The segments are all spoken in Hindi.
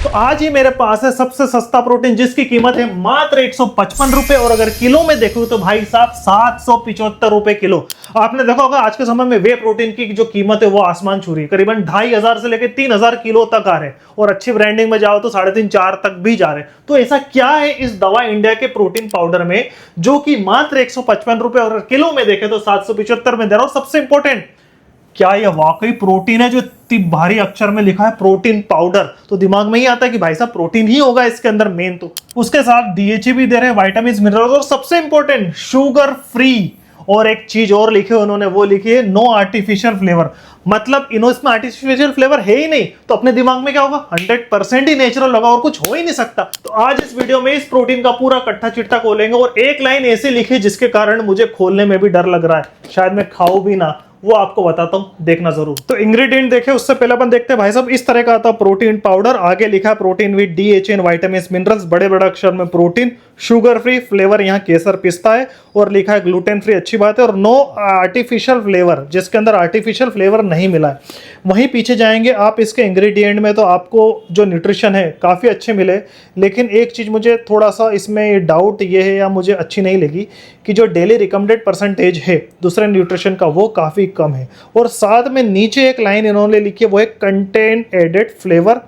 तो आज ही मेरे पास है सबसे सस्ता प्रोटीन जिसकी कीमत है मात्र 155 रुपए और अगर किलो में देखो तो भाई साहब 775 रुपए किलो। आपने देखा होगा आज के समय में वे प्रोटीन की जो कीमत है वो आसमान छू रही है, करीबन 2500 से लेकर 3000 किलो तक आ रहे हैं और अच्छी ब्रांडिंग में जाओ तो 3.5-4 तक भी जा रहे हैं। तो ऐसा क्या है इस दवा इंडिया के प्रोटीन पाउडर में जो कि मात्र 155 रुपए और किलो में देखे तो 775 में दे रहा हूं। सबसे इंपॉर्टेंट, क्या यह वाकई प्रोटीन है जो इतनी भारी अक्षर में लिखा है प्रोटीन पाउडर? तो दिमाग में ही आता है कि भाई साहब प्रोटीन ही होगा इसके अंदर मेन। तो उसके साथ डीएचए भी दे रहे हैं, विटामिन मिनरल्स और सबसे इंपॉर्टेंट शुगर फ्री। और एक चीज और लिखी है उन्होंने, वो लिखी है नो आर्टिफिशियल फ्लेवर। मतलब इसमें आर्टिफिशियल फ्लेवर है ही नहीं, तो अपने दिमाग में क्या होगा, 100% ही नेचुरल होगा और कुछ हो ही नहीं सकता। तो आज इस वीडियो में इस प्रोटीन का पूरा कट्टा चिट्टा खोलेंगे और एक लाइन ऐसी लिखी जिसके कारण मुझे खोलने में भी डर लग रहा है, शायद मैं खाऊं भी ना, वो आपको बताता हूं, देखना जरूर। तो इंग्रेडिएंट देखें उससे पहले अपन देखते हैं भाई साहब इस तरह का आता प्रोटीन पाउडर। आगे लिखा है protein with DHA and vitamin minerals, बड़े बड़े अक्षर में प्रोटीन, शुगर फ्री, फ्लेवर यहाँ केसर पिस्ता है और लिखा है ग्लूटेन फ्री, अच्छी बात है, और नो आर्टिफिशियल फ्लेवर, जिसके अंदर आर्टिफिशियल फ्लेवर नहीं मिला है। वहीं पीछे जाएंगे आप इसके इंग्रेडिएंट में तो आपको जो न्यूट्रिशन है काफ़ी अच्छे मिले, लेकिन एक चीज़ मुझे थोड़ा सा इसमें डाउट ये है या मुझे अच्छी नहीं लगी कि जो डेली रिकमेंडेड परसेंटेज है दूसरे न्यूट्रिशन का वो काफ़ी कम है। और साथ में नीचे एक लाइन इन्होंने लिखी है, वो है content added flavour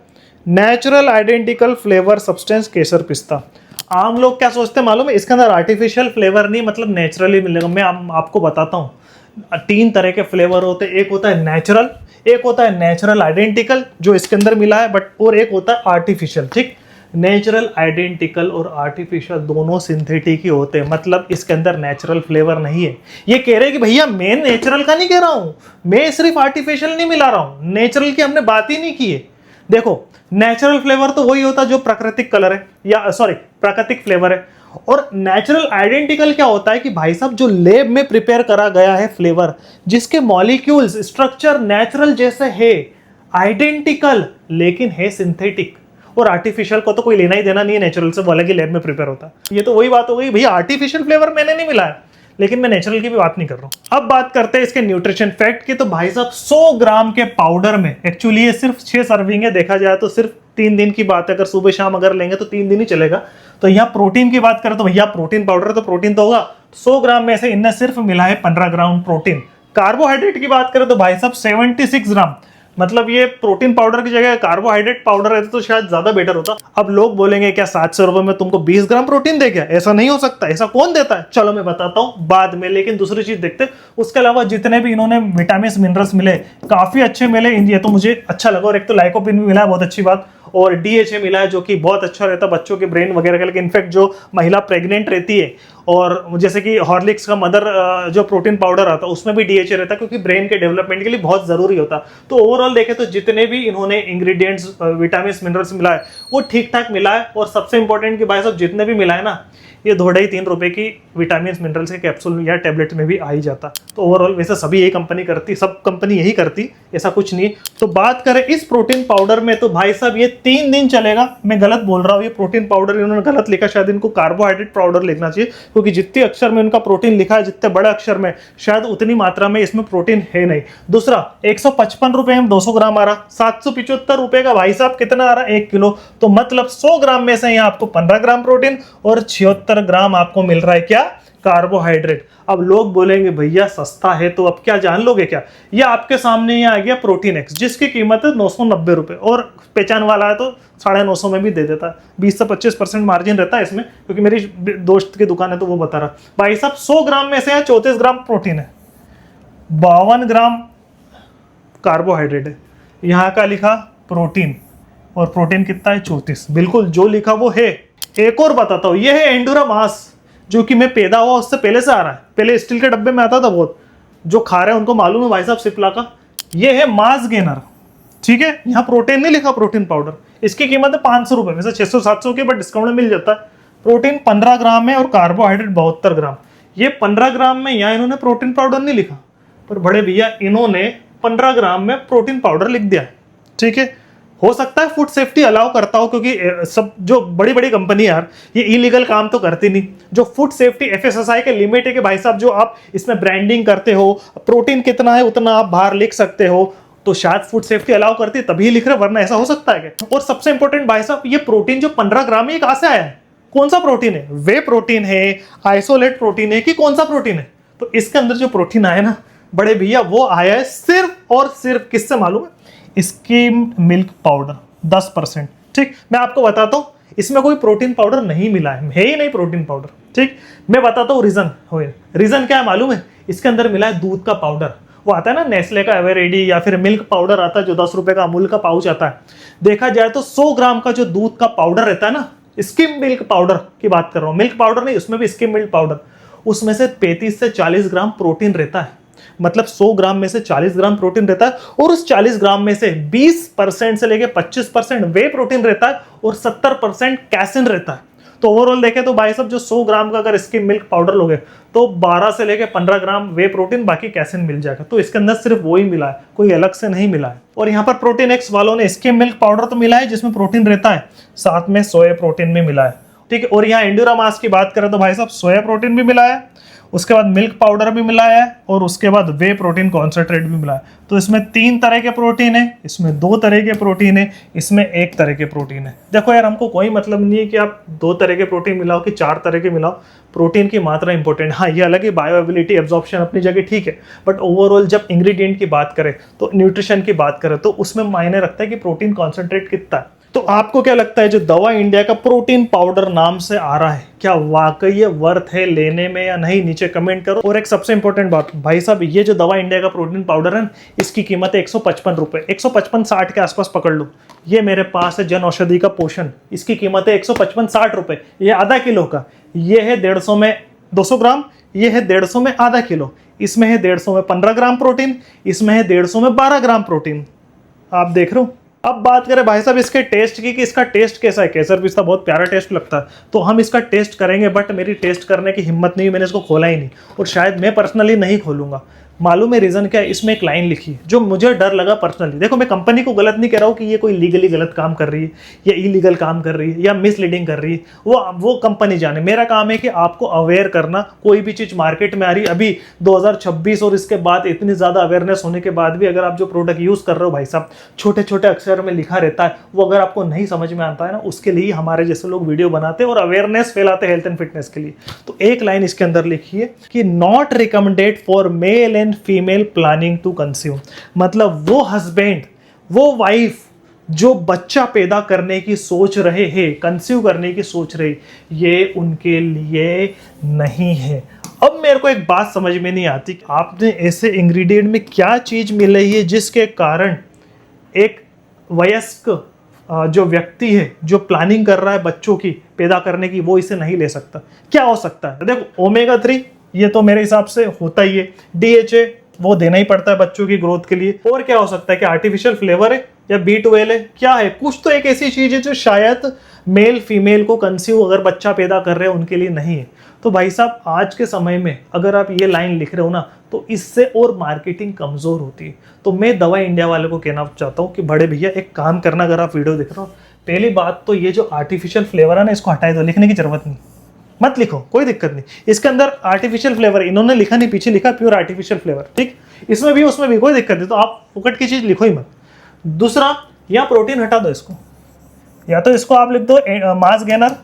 natural identical flavour substance केसर पिस्ता। आम लोग क्या सोचते हैं मालूम है, इसके अंदर आर्टिफिशियल फ्लेवर नहीं मतलब नेचुरली मिलेगा। मैं आपको बताता हूँ, 3 तरह के फ्लेवर होते हैं, एक होता है नेचुरल, एक होता है नेचुरल आइडेंटिकल जो इसके अंदर मिला है बट, और एक होता है आर्टिफिशियल। ठीक, नेचुरल आइडेंटिकल और आर्टिफिशियल दोनों सिंथेटिक ही होते हैं, मतलब इसके अंदर नेचुरल फ्लेवर नहीं है। ये कह रहे हैं कि भैया मैं नेचुरल का नहीं कह रहा हूं, मैं सिर्फ आर्टिफिशियल नहीं मिला रहा हूं, नेचुरल की हमने बात ही नहीं की है। देखो नेचुरल फ्लेवर तो वही होता है जो प्राकृतिक कलर है या सॉरी प्राकृतिक फ्लेवर है, और नेचुरल आइडेंटिकल क्या होता है कि भाई साहब जो लैब में प्रिपेयर करा गया है फ्लेवर, जिसके मॉलिक्यूल्स स्ट्रक्चर नेचुरल जैसे है, आइडेंटिकल लेकिन है सिंथेटिक। और आर्टिफिशियल को तो कोई लेना ही देना नहीं है नेचुरल से, वो अलग ही लैब में प्रिपेयर होता है। ये तो वही बात हो गई भैया, आर्टिफिशियल फ्लेवर मैंने नहीं मिला है, लेकिन मैं नेचुरल की भी बात नहीं कर रहा हूं। अब बात करते हैं इसके न्यूट्रिशन फैक्ट की। तो भाई साहब 100 ग्राम के पाउडर में एक्चुअली ये सिर्फ 6 सर्विंग है, देखा जाए तो सिर्फ 3 दिन की बात है, अगर सुबह शाम अगर लेंगे तो 3 दिन ही चलेगा। तो यहाँ प्रोटीन की बात करें तो भैया प्रोटीन पाउडर तो प्रोटीन तो होगा, 100 ग्राम में से इनने सिर्फ मिला है 15 ग्राम प्रोटीन। कार्बोहाइड्रेट की बात करें तो भाई साहब 76 ग्राम, मतलब ये प्रोटीन पाउडर की जगह कार्बोहाइड्रेट पाउडर रहता तो शायद ज्यादा बेटर होता। अब लोग बोलेंगे क्या 700 रुपए में तुमको 20 ग्राम प्रोटीन दे गया? ऐसा नहीं हो सकता, ऐसा कौन देता है? चलो मैं बताता हूं बाद में, लेकिन दूसरी चीज देखते। उसके अलावा जितने भी इन्होंने विटामिन मिनरल्स मिले काफी अच्छे मिले, ये तो मुझे अच्छा लगा। और एक तो लाइकोपिन भी मिला है, बहुत अच्छी बात, और डीएचए मिला है जो कि बहुत अच्छा रहता है बच्चों के ब्रेन वगैरह के लिए। इनफैक्ट जो महिला प्रेग्नेंट रहती है और जैसे कि हॉर्लिक्स का मदर जो प्रोटीन पाउडर आता है उसमें भी डीएचए रहता है, क्योंकि ब्रेन के डेवलपमेंट के लिए बहुत जरूरी होता है। तो ओवरऑल देखें तो जितने भी इन्होंने इंग्रेडिएंट्स विटामिन मिनरल्स मिला है वो ठीक ठाक मिला है। और सबसे इंपॉर्टेंट कि भाई साहब जितने भी मिला है ना, ये 2-3 रुपए की विटामिन मिनरल्स के कैप्सूल या टेबलेट में भी आ ही जाता। तो ओवरऑल वैसे सभी यही कंपनी करती, सब कंपनी यही करती, ऐसा कुछ नहीं। तो बात करें इस प्रोटीन पाउडर में तो भाई साहब ये 3 दिन चलेगा। मैं गलत बोल रहा हूँ, ये प्रोटीन पाउडर इन्होंने गलत लिखा, शायद इनको कार्बोहाइड्रेट पाउडर लिखना चाहिए, क्योंकि जितने अक्षर में उनका प्रोटीन लिखा है, जितने बड़े अक्षर में, शायद उतनी मात्रा में इसमें प्रोटीन है नहीं। दूसरा 155 रुपए में 200 ग्राम आ रहा, 775 रुपए का भाई साहब कितना आ रहा, 1 किलो। तो मतलब 100 ग्राम में से यहाँ आपको 15 ग्राम प्रोटीन और 76 ग्राम आपको मिल रहा है क्या, कार्बोहाइड्रेट। अब लोग बोलेंगे भैया सस्ता है तो अब क्या जान लोगे क्या? ये आपके सामने ये आ गया प्रोटीन एक्स, जिसकी कीमत है 990 रुपए, और पहचान वाला है तो 950 में भी दे देता है। 20 से 25% मार्जिन रहता है इसमें, क्योंकि मेरी दोस्त की दुकान है तो वो बता रहा। भाई साहब 100 ग्राम में से 34 ग्राम प्रोटीन है, 52 ग्राम कार्बोहाइड्रेट है। यहाँ का लिखा प्रोटीन, और प्रोटीन कितना है 34, बिल्कुल जो लिखा वो है। एक और बताता हूँ, ये है एंडोरा मास, जो कि मैं पैदा हुआ उससे पहले से आ रहा है, पहले स्टील के डब्बे में आता था बहुत, जो खा रहे हैं उनको मालूम है भाई साहब सिप्ला का। ये है मास गेनर, ठीक है, यहाँ प्रोटीन नहीं लिखा प्रोटीन पाउडर। इसकी कीमत है 500 रुपए, वैसे 600-700 की, बट डिस्काउंट में मिल जाता है। प्रोटीन 15 ग्राम है और कार्बोहाइड्रेट 72 ग्राम। ये 15 ग्राम में यहाँ इन्होंने प्रोटीन पाउडर नहीं लिखा, पर बड़े भैया इन्होंने 15 ग्राम में प्रोटीन पाउडर लिख दिया, ठीक है। हो सकता है फूड सेफ्टी अलाउ करता हो, क्योंकि सब जो बड़ी बड़ी कंपनी यार ये इलीगल काम तो करती नहीं। जो फूड सेफ्टी एफएसएसआई के लिमिट है कि भाई साहब जो आप इसमें ब्रांडिंग करते हो, प्रोटीन कितना है उतना आप बाहर लिख सकते हो, तो शायद फूड सेफ्टी अलाउ करती है तभी लिख रहे, वरना ऐसा हो सकता है क्या? और सबसे इंपॉर्टेंट भाई साहब, ये प्रोटीन जो 15 ग्राम है, कहां से आया है? कौन सा प्रोटीन है? वे प्रोटीन है, आइसोलेट प्रोटीन है कि कौन सा प्रोटीन है? तो इसके अंदर जो प्रोटीन आया ना बड़े भैया, वो आया है सिर्फ और सिर्फ किससे मालूम है? Skimmed milk powder 10%। ठीक, मैं आपको बताता हूं, इसमें कोई प्रोटीन पाउडर नहीं मिला है ही नहीं प्रोटीन पाउडर। ठीक, मैं बताता हूँ रीजन क्या है मालूम है? इसके अंदर मिला है दूध का पाउडर। वो आता है ना नेस्ले का एवरेडी या फिर मिल्क पाउडर आता है जो 10 रुपए का अमूल का पाउच आता है। देखा जाए तो 100 ग्राम का जो दूध का पाउडर रहता है ना, स्किम मिल्क पाउडर की बात कर रहा हूं, मिल्क पाउडर नहीं, उसमें भी स्किम मिल्क पाउडर, उसमें से 35 से 40 ग्राम प्रोटीन रहता है। मतलब 100 ग्राम में से 40 ग्राम प्रोटीन रहता है, और उस 40 ग्राम में से 20% से लेके 25% वे प्रोटीन रहता है और 70% कैसिन रहता है। तो ओवरऑल देखें तो भाई साहब, जो 100 ग्राम का अगर स्किम मिल्क पाउडर लोगे तो 12 से लेके 15 ग्राम वे प्रोटीन, बाकी कैसिन मिल जाएगा। तो इसके अंदर सिर्फ वो ही मिला है, कोई अलग से नहीं मिला है। और यहाँ पर प्रोटीन एक्स वालों ने स्किम मिल्क पाउडर तो मिला है जिसमें प्रोटीन रहता है, साथ में सोया प्रोटीन भी मिला है। ठीक है, और यहाँ एंडोरा मास की बात करें तो भाई साहब सोया प्रोटीन भी मिला है, उसके बाद मिल्क पाउडर भी मिला है, और उसके बाद वे प्रोटीन कॉन्सेंट्रेट भी मिला है। तो इसमें 3 तरह के प्रोटीन है, इसमें 2 तरह के प्रोटीन है, इसमें 1 तरह के प्रोटीन है। देखो यार, हमको कोई मतलब नहीं है कि आप 2 तरह के प्रोटीन मिलाओ कि 4 तरह के मिलाओ, प्रोटीन की मात्रा इंपॉर्टेंट। हाँ, ये अलग है, बायोअवेलेबिलिटी एब्जॉर्प्शन अपनी जगह ठीक है, बट ओवरऑल जब इंग्रेडिएंट की बात करें तो न्यूट्रिशन की बात करें तो उसमें मायने रखता है कि प्रोटीन कॉन्सेंट्रेट कितना है। तो आपको क्या लगता है, जो दवा इंडिया का प्रोटीन पाउडर नाम से आ रहा है, क्या वाकई ये वर्थ है लेने में या नहीं? नीचे कमेंट करो। और एक सबसे इंपॉर्टेंट बात भाई साहब, ये जो दवा इंडिया का प्रोटीन पाउडर है, इसकी कीमत है 155 रुपए, 155-60 के आसपास पकड़ लो। ये मेरे पास है जन औषधि का पोषण, इसकी कीमत है 155-60 रुपए, ये आधा किलो का। ये है 150 में 200 ग्राम, ये है 150 में आधा किलो, इसमें है 150 में 15 ग्राम प्रोटीन, इसमें है 150 में 12 ग्राम प्रोटीन। आप देख रहे हो। अब बात करें भाई साहब इसके टेस्ट की, कि इसका टेस्ट कैसा है। केसर पिस्ता बहुत प्यारा टेस्ट लगता है, तो हम इसका टेस्ट करेंगे, बट मेरी टेस्ट करने की हिम्मत नहीं, मैंने इसको खोला ही नहीं, और शायद मैं पर्सनली नहीं खोलूंगा। मालूम है रीजन क्या है? इसमें एक लाइन लिखी है जो मुझे डर लगा पर्सनली। देखो, मैं कंपनी को गलत नहीं कह रहा हूँ कि ये कोई लीगली गलत काम कर रही है या इलीगल काम कर रही है या मिसलीडिंग कर रही है, वो कंपनी जाने। मेरा काम है कि आपको अवेयर करना। कोई भी चीज मार्केट में आ रही, अभी 2026 और इसके बाद इतनी ज्यादा अवेयरनेस होने के बाद भी अगर आप जो प्रोडक्ट यूज कर रहे हो भाई साहब, छोटे छोटे अक्षर में लिखा रहता है, वो अगर आपको नहीं समझ में आता है ना, उसके लिए हमारे जैसे लोग वीडियो बनाते हैं और अवेयरनेस फैलाते हैं हेल्थ एंड फिटनेस के लिए। तो एक लाइन इसके अंदर लिखी है कि not recommended for male and female planning to consume. मतलब वो हस्बैंड, वो वाइफ जो बच्चा पैदा करने की सोच रहे हैं, कंसीव करने की सोच रहे, ये उनके लिए नहीं है। अब मेरे को एक बात समझ में नहीं आती कि आपने ऐसे इंग्रेडिएंट में क्या चीज मिल रही है जिसके कारण एक वयस्क जो व्यक्ति है जो प्लानिंग कर रहा है बच्चों की पैदा करने की, वो इसे नहीं ले सकता। क्या हो सकता है? देखो, ओमेगा 3 ये तो मेरे हिसाब से होता ही है, DHA वो देना ही पड़ता है बच्चों की ग्रोथ के लिए। और क्या हो सकता है? कि आर्टिफिशियल फ्लेवर है या B12 है, क्या है? कुछ तो एक ऐसी चीज है जो शायद मेल फीमेल को कंसीव अगर बच्चा पैदा कर रहे हैं उनके लिए नहीं है। तो भाई साहब, आज के समय में अगर आप ये लाइन लिख रहे हो ना, तो इससे और मार्केटिंग कमजोर होती है। तो मैं दवा इंडिया वाले को कहना चाहता हूँ कि बड़े भैया एक काम करना, अगर आप वीडियो देख रहे हो, पहली बात तो ये जो आर्टिफिशियल फ्लेवर है ना, इसको हटाई दो, लिखने की जरूरत नहीं, मत लिखो, कोई दिक्कत नहीं। इसके अंदर आर्टिफिशियल फ्लेवर इन्होंने लिखा नहीं, पीछे लिखा प्योर आर्टिफिशियल फ्लेवर, ठीक, इसमें भी उसमें भी कोई दिक्कत नहीं। तो आप फुकट की चीज लिखो ही मत। दूसरा, यहाँ प्रोटीन हटा दो इसको, या तो इसको आप लिख दो मास गेनर,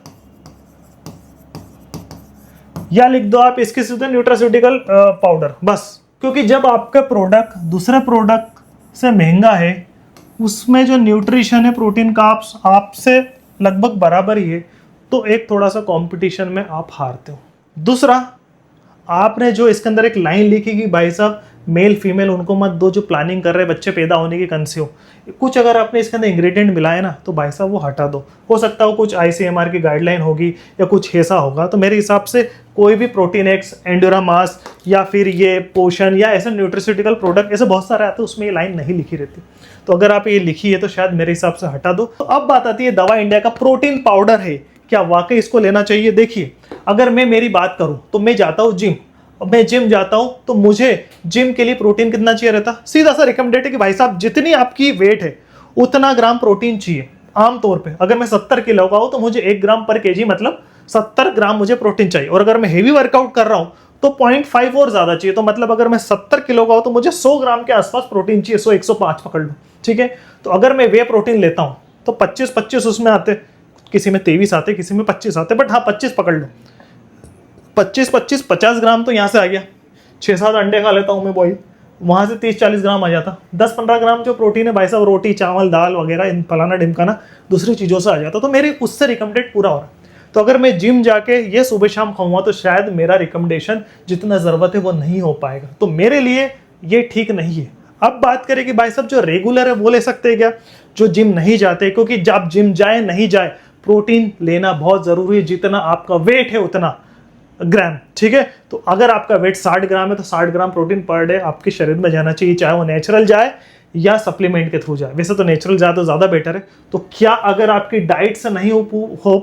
या लिख दो आप इसके सीधे न्यूट्रास्यूटिकल पाउडर, बस। क्योंकि जब आपका प्रोडक्ट दूसरे प्रोडक्ट से महंगा है, उसमें जो न्यूट्रिशन है प्रोटीन का आपसे लगभग बराबर ही है, तो एक थोड़ा सा कंपटीशन में आप हारते हो। दूसरा, आपने जो इसके अंदर एक लाइन लिखी कि भाई साहब मेल फीमेल उनको मत दो जो प्लानिंग कर रहे हैं बच्चे पैदा होने की कंसीव, कुछ अगर आपने इसके अंदर इंग्रेडिएंट मिलाए ना, तो भाई साहब वो हटा दो। हो सकता है कुछ ICMR की गाइडलाइन होगी या कुछ ऐसा होगा। तो मेरे हिसाब से कोई भी प्रोटीन एक्स, एंडोरा मास या फिर ये पोषण या ऐसे न्यूट्रिस्यूटिकल प्रोडक्ट ऐसे बहुत सारे आते हैं, उसमें ये लाइन नहीं लिखी रहती। तो अगर आप ये लिखी है तो शायद मेरे हिसाब से हटा दो। तो अब बात आती है दवा इंडिया का प्रोटीन पाउडर है, क्या वाकई इसको लेना चाहिए? देखिए, अगर मैं मेरी बात करूं तो मैं जाता हूं जिम, मैं जिम जाता हूं तो मुझे जिम के लिए प्रोटीन कितना चाहिए रहता? सीधा सा रिकमेंडेड है कि भाई साहब जितनी आपकी वेट है उतना ग्राम प्रोटीन चाहिए। आमतौर पे अगर मैं 70 किलो का हूं तो मुझे 1 ग्राम पर केजी मतलब 70 ग्राम मुझे प्रोटीन चाहिए। और अगर मैं हेवी वर्कआउट कर रहा हूं तो 0.5 और ज़्यादा चाहिए। तो मतलब अगर मैं 70 किलो का हूँ तो मुझे 100 ग्राम के आसपास प्रोटीन चाहिए, 100-105 पकड़ लो, ठीक है। तो अगर मैं वे प्रोटीन लेता हूँ तो 25-25 उसमें आते, किसी में 23 आते, किसी में 25 आते, बट हाँ 25 पकड़ लो। 25-25 50 ग्राम तो यहाँ से आ गया। 6-7 अंडे खा लेता हूँ मैं बॉयल, वहाँ से 30-40 ग्राम आ जाता। 10-15 ग्राम जो प्रोटीन है भाई साहब, रोटी चावल दाल वगैरह इन फलाना ढिमकाना दूसरी चीज़ों से आ जाता, तो मेरी उससे रिकमेंडेड पूरा हो रहा है। तो अगर मैं जिम जाके ये सुबह शाम खाऊंगा तो शायद मेरा रिकमेंडेशन जितना ज़रूरत है वो नहीं हो पाएगा, तो मेरे लिए ये ठीक नहीं है। अब बात करें कि भाई साहब जो रेगुलर है वो ले सकते हैं क्या, जो जिम नहीं जाते, क्योंकि जब जिम जाए नहीं जाए प्रोटीन लेना बहुत ज़रूरी है, जितना आपका वेट है उतना ग्राम, ठीक है। तो अगर आपका वेट 60 ग्राम है तो 60 ग्राम प्रोटीन पर डे आपके शरीर में जाना चाहिए, चाहे वो नेचुरल जाए या सप्लीमेंट के थ्रू जाए। वैसे तो नेचुरल जाए तो ज़्यादा बेटर है। तो क्या अगर आपकी डाइट से नहीं हो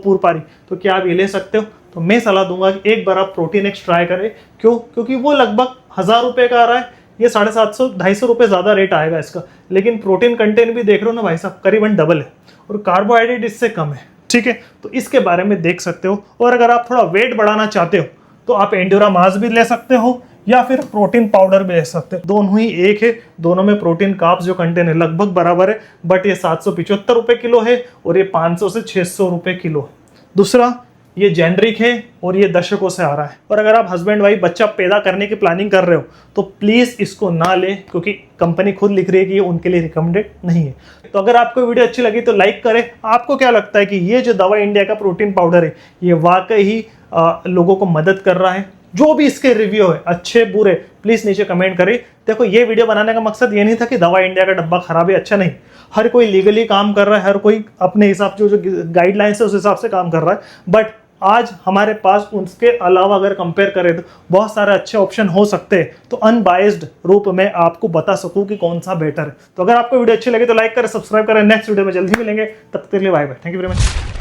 पूर पारी तो क्या आप ये ले सकते हो? तो मैं सलाह दूंगा कि एक बार आप प्रोटीन एक्स ट्राई करें। क्यों? क्योंकि वो लगभग 1000 रुपये का आ रहा है, ये 750-250 रुपये ज़्यादा रेट आएगा इसका, लेकिन प्रोटीन कंटेंट भी देख रहे हो ना भाई साहब, करीबन डबल है और कार्बोहाइड्रेट इससे कम है, ठीक है। तो इसके बारे में देख सकते हो। और अगर आप थोड़ा वेट बढ़ाना चाहते हो तो आप एंडोरा मास भी ले सकते हो या फिर प्रोटीन पाउडर भी ले सकते हो, दोनों ही एक है। दोनों में प्रोटीन कार्ब्स जो कंटेंट है लगभग बराबर है, बट ये 775 रुपये किलो है और ये 500 से 600 रुपये किलो है। दूसरा ये जेनरिक है और ये दशकों से आ रहा है। और अगर आप हस्बैंड वाइफ बच्चा पैदा करने की प्लानिंग कर रहे हो तो प्लीज़ इसको ना ले, क्योंकि कंपनी खुद लिख रही है कि ये उनके लिए रिकमेंडेड नहीं है। तो अगर आपको वीडियो अच्छी लगी तो लाइक करें। आपको क्या लगता है कि ये जो दवा इंडिया का प्रोटीन पाउडर है ये वाकई ही लोगों को मदद कर रहा है? जो भी इसके रिव्यू है अच्छे बुरे प्लीज़ नीचे कमेंट करें। देखो ये वीडियो बनाने का मकसद ये नहीं था कि दवा इंडिया का डब्बा खराब है, अच्छा नहीं। हर कोई लीगली काम कर रहा है, हर कोई अपने हिसाब से जो गाइडलाइंस है उस हिसाब से काम कर रहा है, बट आज हमारे पास उसके अलावा अगर कंपेयर करें तो बहुत सारे अच्छे ऑप्शन हो सकते हैं। तो अनबायस्ड रूप में आपको बता सकूं कि कौन सा बेटर है। तो अगर आपको वीडियो अच्छी लगे तो लाइक करें, सब्सक्राइब करें। नेक्स्ट वीडियो में जल्दी मिलेंगे, तब तक के लिए bye bye, thank you very much.